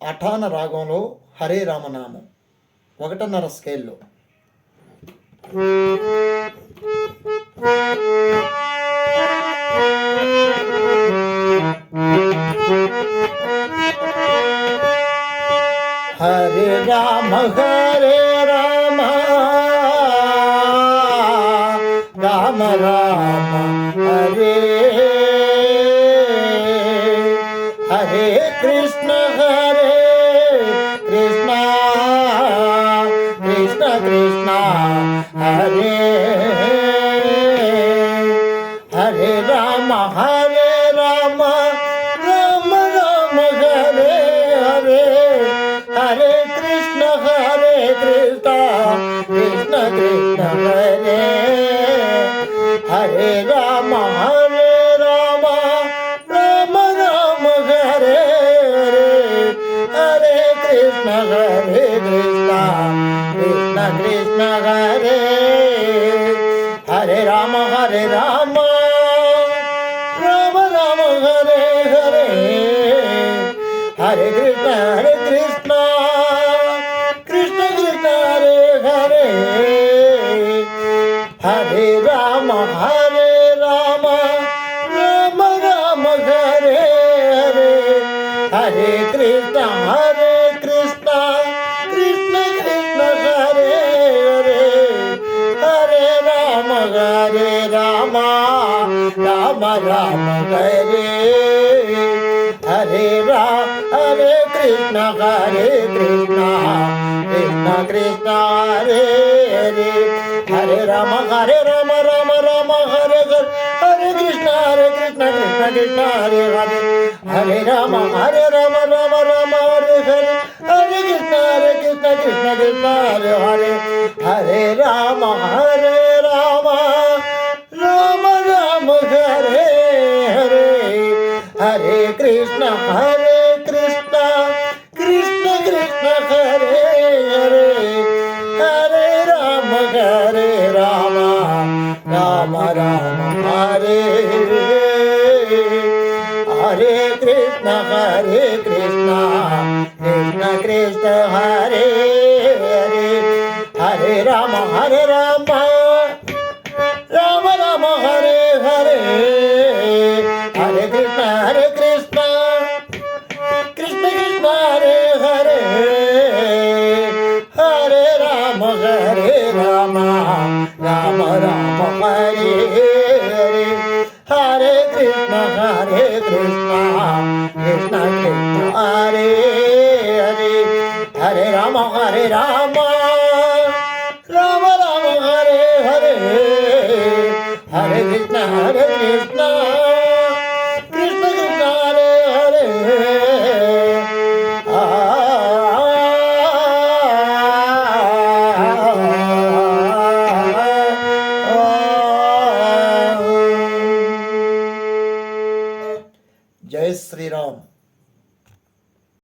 అఠాన రాగంలో హరే రామనామం 1.5 స్కేల్లో. హరే రామ రామ రామ హరే హరే కృష్ణ కృష్ణ కృష్ణ కృష్ణ హరే హరే రామ రామ రామ రామ హరే హరే హరే కృష్ణ కృష్ణ కృష్ణ కృష్ణ హరే హరే రామ రామ రామ రామ హరే హరే కృష్ణ కృష్ణ కృష్ణ కృష్ణ హరే హరే రామ రామ రామ రామ హరే హరే హరే కృష్ణ కృష్ణ కృష్ణ కృష్ణ హరే హరే హరే రామ రామ రామ రామ హరే హరే హరే కృష్ణ కృష్ణ కృష్ణ కృష్ణ హరే హరే హరే రామ రామ రామ రామ హరే హరే హరే కృష్ణ కృష్ణ కృష్ణ కృష్ణ హరే హరే హరే రామ రామ రామ హరే హరే కృష్ణ కృష్ణ కృష్ణ హరే హరే హరే రామ రామ రామ హరే హరే హరే కృష్ణ కృష్ణ కృష్ణ హరే హరే హరే రామ రామ రామ రామ హరే హరే హరే కృష్ణ కృష్ణ కృష్ణ కృష్ణ హరే హరే హరే రామ రామ రామ రామ హరే హరే కృష్ణ కృష్ణ కృష్ణ కృష్ణ హరే హరే హరే రామ రామ రామ రామ హరే హరే హరే కృష్ణ కృష్ణ కృష్ణ కృష్ణ హరే హరే హరే రామ రామ రామ రామ హరే హరే హరే కృష్ణ కృష్ణ కృష్ణ కృష్ణ హరే హరే హరే రామ రామ రామ రామ హరే హరే హరే కృష్ణ కృష్ణ